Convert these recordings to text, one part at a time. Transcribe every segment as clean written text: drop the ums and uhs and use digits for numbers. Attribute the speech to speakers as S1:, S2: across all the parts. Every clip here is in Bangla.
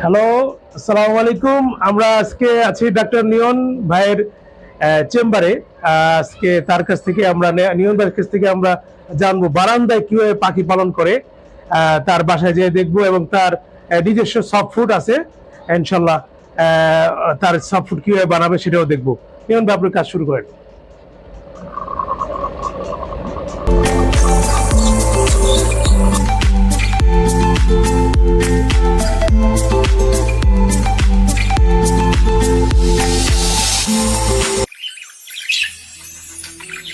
S1: হ্যালো, আসসালামু আলাইকুম। আমরা আজকে আছি ডাক্তার নিয়ন ভাইয়ের চেম্বারে। আজকে তার কাছ থেকে আমরা নিয়ন ভাইয়ের কাছ থেকে আমরা জানবো বারান্দায় কিভাবে পাখি পালন করে। তার বাসায় যেয়ে দেখবো এবং তার নিজস্ব সফট ফুড আছে ইনশাল্লাহ। তার সফট ফুড কিভাবে বানাবে সেটাও দেখবো। নিয়ন ভাই, আপনি কাজ শুরু করেন।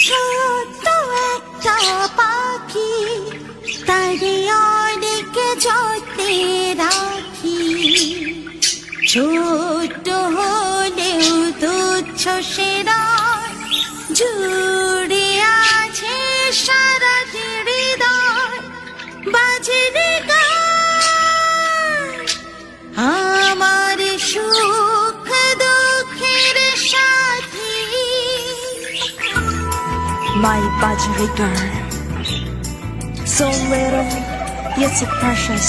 S2: ছোট্ট একটা পাখি তারে অনেকে যত্নে রাখি, ছোট্ট হলেও তুচ্ছ সেরা জুড়ে আছে সারা হৃদয়, বাজে রে গান আমার সুখ দুঃখের সাথী।
S3: My budget girl, so little yet so precious.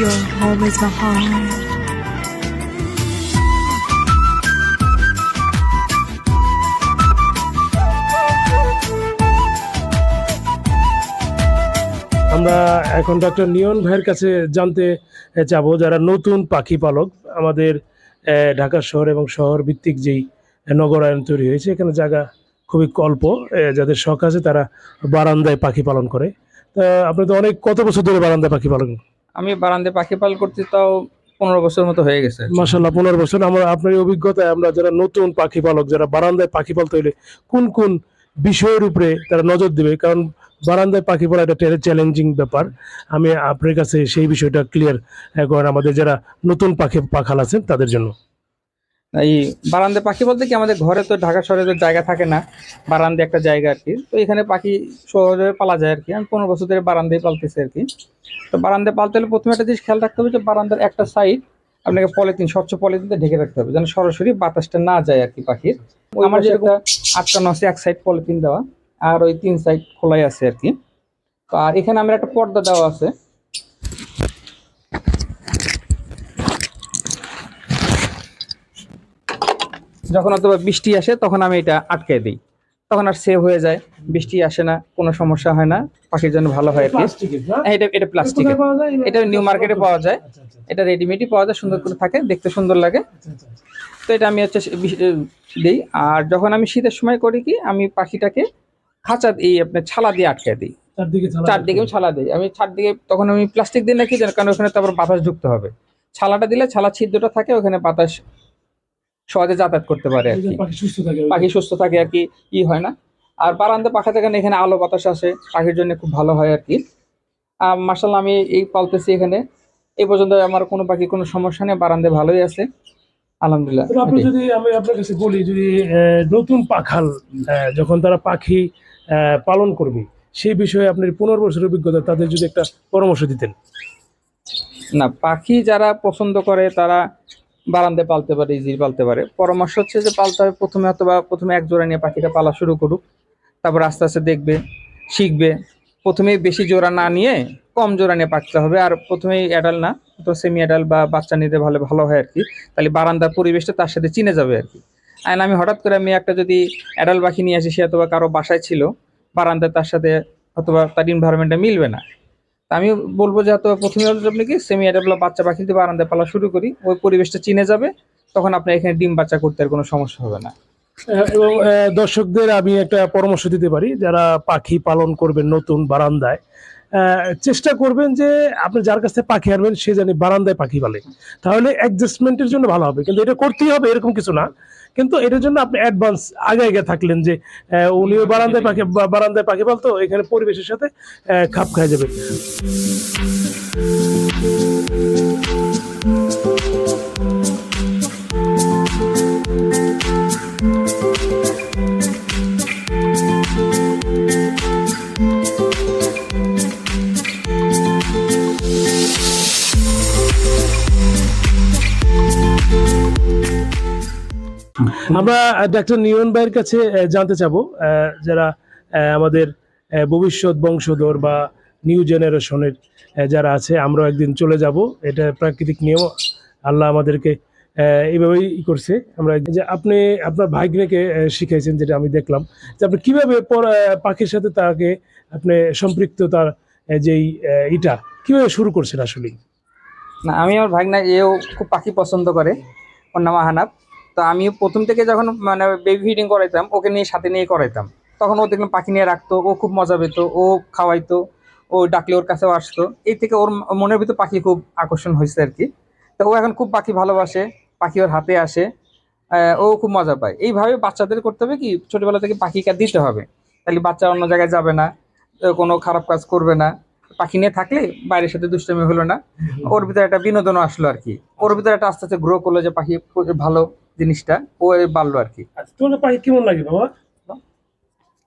S3: Your home is my heart.
S1: আমরা এখন ডক্টর নিয়ন ভাইয়ের কাছে জানতে চাবো, যারা নতুন পাখি পালক আমাদের ঢাকা শহর এবং শহর ভিত্তিক যেই নগরায়ন তৈরি হয়েছে, এখানে জায়গা খুবই অল্প। যাদের শখ আছে তারা বারান্দায় পাখি পালন করে। তা আপনি তো কত বছর ধরে বারান্দায় পাখি পালন?
S4: আমি বারান্দায় পাখি পালন করতে তাও 15 বছর মতো হয়ে গেছে।
S1: মাশাআল্লাহ, 15 বছর। আমরা আপনার এই অভিজ্ঞতায় আমরা যারা নতুন পাখি পালক, যারা বারান্দায় পাখি পালতে হলে কোন কোন বিষয়ের উপরে তারা নজর দেবে? কারণ বারান্দায় পাখি পালা একটা চ্যালেঞ্জিং ব্যাপার। আমি আপনার কাছে সেই বিষয়টা ক্লিয়ার করেন আমাদের যারা নতুন পাখাল আছেন তাদের জন্য।
S4: এই বারান্দায় পাখি বলতে কি, আমাদের ঘরে তো ঢাকা শহরে তো জায়গা থাকে না, বারান্দায় একটা জায়গা আর কি। তো এখানে পাখি সহজে পালা যায় আর কি। আমি 15 বছর ধরে বারান্দায় পালতেছি আর কি। তো বারান্দায় পালতে হলে প্রথমে একটা জিনিস খেয়াল রাখতে হবে যে বারান্দার একটা সাইড আপনাকে স্বচ্ছ পলিথিনতে ঢেকে রাখতে হবে, যেন সরাসরি বাতাসটা না যায় আর কি পাখির। আমার যেটা আটকানো আছে, এক সাইড পলিথিন দেওয়া আর ওই 3 সাইড খোলাই আছে আর কি। তো আর এখানে আমার একটা পর্দা দেওয়া আছে। যখন অথবা বৃষ্টি আসে তখন আমি এটা আটকে দিই, তখন আর সেভ হয়ে যায়, বৃষ্টি আসে না, কোনো সমস্যা হয় না, পাখির জন্য ভালো হয় আর কি। এটা প্লাস্টিকের, এটা নিউ মার্কেটে পাওয়া যায়। এটা রেডিমেডই পাওয়া যায়, সুন্দর করে থাকে, দেখতে সুন্দর লাগে। তো এটা আমি দিই। আর যখন আমি শীতের সময় করি কি, আমি পাখিটাকে খাঁচা এই আপনার ছালা দিয়ে আটকে দিই, চারদিকে আমি ছালা দিই। আমি চারদিকে তখন আমি প্লাস্টিক দিই না, কি কারণ ওখানে তো আবার বাতাস ঢুকতে হবে। ছালাটা দিলে ছালা ছিদ্রটা থাকে, ওখানে বাতাস সহজে যাতায়াত করতে পারে আর কি, পাখি সুস্থ থাকে আর কি, হয় না। আর বারান্দা পাখা থেকে এখানে আলো বাতাস আসে, পাখির জন্য খুব ভালো হয় আর কি। মার্শাল্লাহ, আমি এই পালতেছি এখানে এই পর্যন্ত আমার কোনো পাখি কোনো সমস্যা নেই, বারান্দায় ভালোই আছে আলহামদুলিল্লাহ।
S1: আপনি যদি আমি আপনার কাছে বলি, যদি নতুন পাখাল যখন তারা পাখি পালন করবে, সেই বিষয়ে আপনার 15 বছরের অভিজ্ঞতা, তাদের যদি একটা পরামর্শ দিতেন।
S4: না, পাখি যারা পছন্দ করে তারা বারান্দায় পালতে পারে, ইজিলি পালতে পারে। পরামর্শ হচ্ছে যে পালতে হবে প্রথমে এক জোড়া নিয়ে পাখিটা পালা শুরু করুক, তারপর আস্তে আস্তে দেখবে, শিখবে। প্রথমে বেশি জোড়া না নিয়ে কম জোড়া নিয়ে পাকতে হবে। আর প্রথমেই অ্যাডাল্ট না, তো সেমি অ্যাডাল্ট বা বাচ্চা নিতে ভালো হয় আর কি। তাহলে বারান্দার পরিবেশটা তার সাথে চিনে যাবে আর কি। আর আমি হঠাৎ করে একটা যদি অ্যাডাল্ট পাখি নিয়ে আসি, সে অথবা কারো বাসায় ছিল, বারান্দায় তার সাথে অথবা তার এনভায়রনমেন্টটা মিলবে না। আমি বলবো যে প্রথমে আপনি কি সেমি অ্যাডাল্ট বাচ্চা পাখি দিয়ে বারান্দায় পালা শুরু করি, ওই পরিবেশটা চিনে যাবে, তখন আপনার এখানে ডিম বাচ্চা করতে আর কোনো সমস্যা হবে না।
S1: এবং দর্শকদের আমি একটা পরামর্শ দিতে পারি, যারা পাখি পালন করবেন নতুন বারান্দায়, চেষ্টা করবেন যে আপনি যার কাছ থেকে পাখি আনবেন সে জানি বারান্দায় পাখি পালে, তাহলে অ্যাডজাস্টমেন্টের জন্য ভালো হবে। কিন্তু এটা করতেই হবে এরকম কিছু না, কিন্তু এটার জন্য আপনি অ্যাডভান্স আগে থাকলেন যে উনিও বারান্দায় পাখি পালতো, এখানে পরিবেশের সাথে খাপ খাই যাবে। আমরা ডাক্তার নিয়ন ভাইয়ের কাছে জানতে চাবো, যারা আমাদের ভবিষ্যৎ বংশধর বা নিউ জেনারেশনের যারা আছে, আমরাও একদিন চলে যাব, এটা প্রাকৃতিক নিয়ম, আল্লাহ আমাদেরকে এইভাবেই করছে। আমরা যে আপনি আপনার ভাগ্নেকে শিখাইছেন, যেটা আমি দেখলাম, যে আপনি কিভাবে পাখির সাথে তাকে আপনি সম্পৃক্ত, তার যেই ইটা কিভাবে শুরু করছেন আসলে?
S4: না, আমি আমার ভাগনা, এও খুব পাখি পছন্দ করে, ওর নাম আহানাব। তো আমি প্রথম থেকে যখন মানে বেবি ফিডিং করাইতাম, ওকে নিয়ে সাথে নিয়ে করাইতাম, তখন ও দেখলাম পাখি নিয়ে রাখতো, ও খুব মজা পেতো, ও খাওয়াইতো, ও ডাকলে ওর কাছেও আসতো। এই থেকে ওর মনের ভিতর পাখি খুব আকর্ষণ হয়েছে আর কি। তো ও এখন খুব পাখি ভালোবাসে, পাখি ওর হাতে আসে, ও খুব মজা পায়। এইভাবে বাচ্চাদের করতে হবে কি, ছোটবেলা থেকে পাখিকে দিতে হবে, তাহলে বাচ্চা অন্য জায়গায় যাবে না, কোনো খারাপ কাজ করবে না। পাখি নিয়ে থাকলে বাইরের সাথে দুষ্টামি হলো না, ওর ভিতরে একটা বিনোদনও আসলো আর কি। ওর ভিতরে একটা আস্তে আস্তে গ্রো করলো যে পাখি ভালো জিনিসটা, ও বাড়লো আর কি।
S1: আচ্ছা, তোমার পাখি কেমন লাগে বাবা?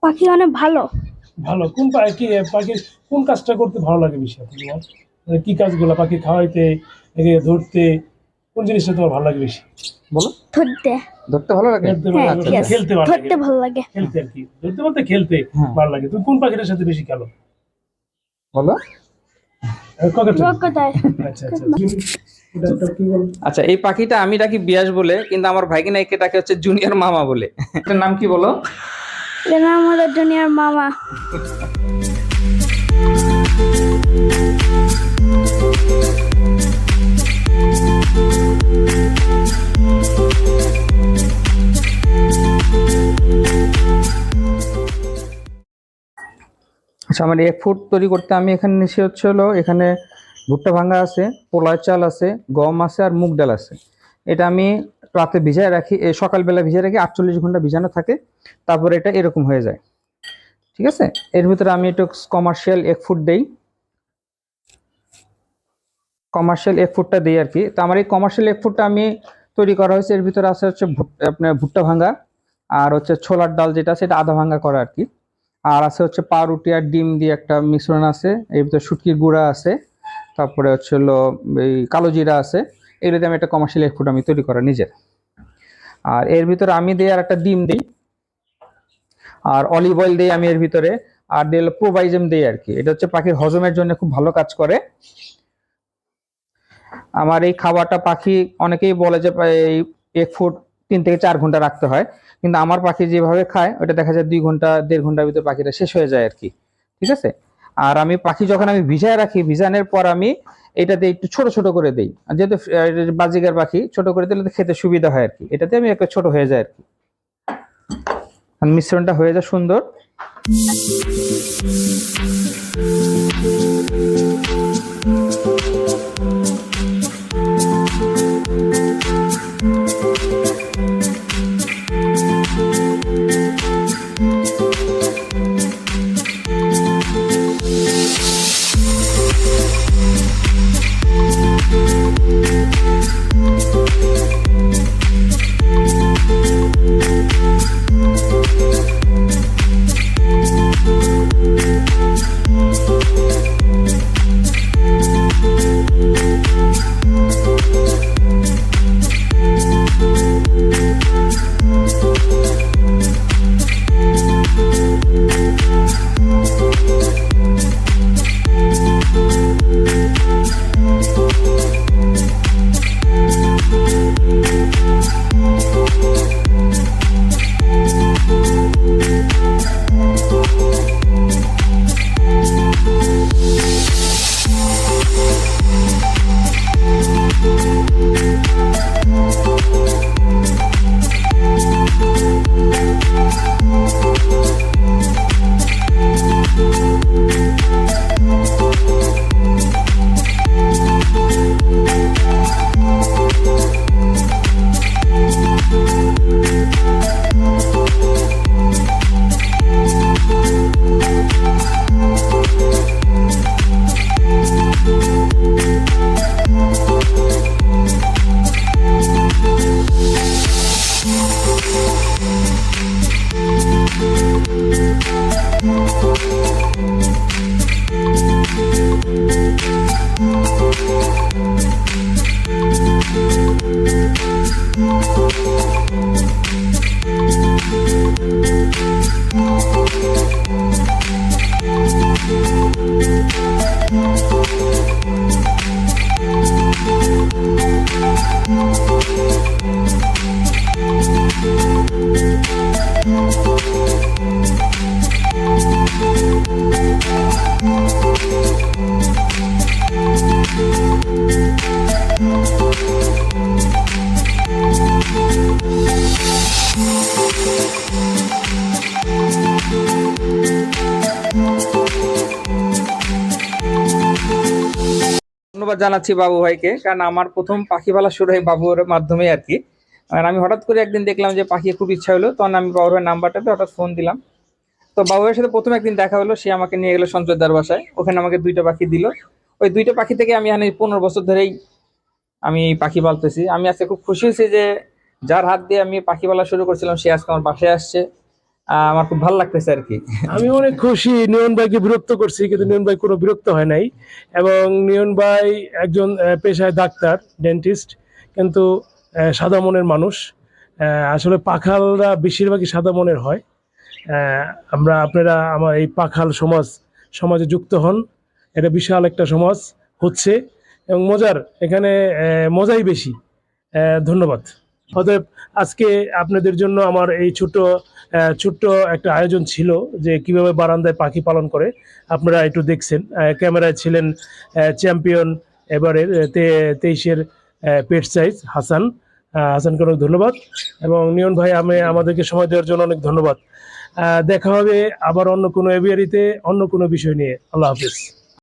S5: পাখি অনেক ভালো।
S1: ভালো। কোন পাখির কোন কাজটা করতে ভালো লাগে বেশি তোমার? মানে কি কাজগুলো, পাখি খাওয়াইতে, একে ধরতে, কোন জিনিসটা তোমার ভালো লাগে বেশি?
S4: বলো।
S5: ধরতে।
S4: ধরতে ভালো লাগে?
S1: ধরতে ভালো লাগে,
S5: yes,
S1: খেলতে ভালো লাগে?
S5: ধরতে ভালো লাগে।
S1: খেলতে আর কি, ধরতে বলতে খেলতে ভালো লাগে। তুমি কোন পাখিটার সাথে বেশি খেলো?
S4: বলো।
S5: ক্রোকোডাইল।
S1: আচ্ছা আচ্ছা, এটা কি বল?
S4: আচ্ছা, এই পাখিটা আমি ডাকি বিয়াস বলে, কিন্তু আমার ভাইকে নাকি ডাকে হচ্ছে জুনিয়র মামা বলে। এটার নাম কি বলো?
S5: এর নাম হলো জুনিয়র মামা।
S4: আচ্ছা, আমার এক ফুড তৈরি করতে আমি এখানে নিচে হচ্ছে হলো, এখানে ভুট্টা ভাঙা আছে, পোলার চাল আছে, গম আছে, আর মুগ ডাল আছে। এটা আমি রাতে ভিজায় রাখি, সকালবেলা ভিজায় রাখি, 48 ঘন্টা ভিজানো থাকে, তারপর এটা এরকম হয়ে যায়। ঠিক আছে, এর ভিতরে আমি একটু কমার্শিয়াল এক ফুড দেই, কমার্শিয়াল এক ফুডটা দিই আর কি। তো আমার এই কমার্শিয়াল এক ফুডটা আমি তৈরি করা হয়েছে, এর ভিতরে আছে হচ্ছে আপনার ভুট্টা ভাঙা, আর হচ্ছে ছোলার ডাল যেটা, সেটা আধা ভাঙা করা আর কি, আর আছে হচ্ছে পাউরুটি আর ডিম দিয়ে একটা মিশ্রণ আছে, এর ভিতরে শুটকির গুঁড়া আছে, তারপরে হচ্ছে হলো এই কালো জিরা আছে। এগুলো দিয়ে আমি একটা কমার্শিয়াল এক ফুড আমি তৈরি করা নিজের। আর এর ভিতরে আমি দিই আর একটা ডিম দিই, আর অলিভ অয়েল দিই আমি এর ভিতরে, আর দিয়ে হলো প্রোভাইজম দিই আর কি। এটা হচ্ছে পাখির হজমের জন্য খুব ভালো কাজ করে। আমার এই খাবারটা পাখি অনেকেই বলে যে এই এক ফুড 3 থেকে 4 ঘন্টা রাখতে হয়, কিন্তু আমার পাখি যেভাবে খায় ওটা দেখা যায় 2 ঘন্টা 1.5 ঘন্টার ভিতরে পাখিটা শেষ হয়ে যায় আর কি। ঠিক আছে, আর আমি পাখি যখন আমি ভিজায় রাখি, ভিজানোর পর আমি এটাতে একটু ছোট ছোট করে দিই, যেহেতু বাজিগার পাখি, ছোট করে দিলে খেতে সুবিধা হয় আর কি। এটাতে আমি একটা ছোট হয়ে যায় আর কি, মিশ্রণটা হয়ে যায় সুন্দর। জানাচ্ছি বাবু ভাইকে, কারণ আমার প্রথম পাখি পালা শুরু হয় বাবুর মাধ্যমে আর কি। আর আমি হঠাৎ করে একদিন দেখলাম যে পাখি খুব ইচ্ছা হলো, তখন আমি বাবু ভাইয়ের নাম্বারটা পেয়ে হঠাৎ ফোন দিলাম। তো বাবু ভাইয়ের সাথে প্রথম একদিন দেখা হলো, সে আমাকে নিয়ে গেলো সঞ্চয়দার বাসায়, ওখানে আমাকে 2টা পাখি দিল। ওই 2টা পাখি থেকে আমি এখানে 15 বছর ধরেই আমি পাখি পালতেছি। আমি আজকে খুব খুশি হয়েছি যে যার হাত দিয়ে আমি পাখি পালা শুরু করছিলাম সে আজকে আমার বাসায় আসছে। আমার খুব ভালো লাগতেছে আর কি।
S1: আমি অনেক খুশি, নিয়ন ভাইকে বিরক্ত করছি কিন্তু নিয়ন ভাই কোনো বিরক্ত হয় নাই। এবং নিয়ন ভাই একজন পেশায় ডাক্তার, ডেন্টিস্ট, কিন্তু সাদা মনের মানুষ। আসলে পাখালরা বেশিরভাগই সাদা মনের হয়। আপনারা আমার এই পাখাল সমাজে যুক্ত হন। এটা বিশাল একটা সমাজ হচ্ছে এবং এখানে মজাই বেশি। ধন্যবাদ। অতএব আজকে আপনাদের জন্য আমার এই ছোট্ট একটা আয়োজন ছিল যে কিভাবে বারান্দায় পাখি পালন করে। আপনারা একটু দেখছেন, ক্যামেরায় ছিলেন চ্যাম্পিয়ন এবারের 23-এর পেট সাইজ হাসানকে অনেক ধন্যবাদ। এবং নিয়ন ভাই আমাদেরকে সময় দেওয়ার জন্য অনেক ধন্যবাদ। দেখা হবে আবার অন্য কোনো এভিয়ারিতে অন্য কোনো বিষয় নিয়ে। আল্লাহ হাফিজ।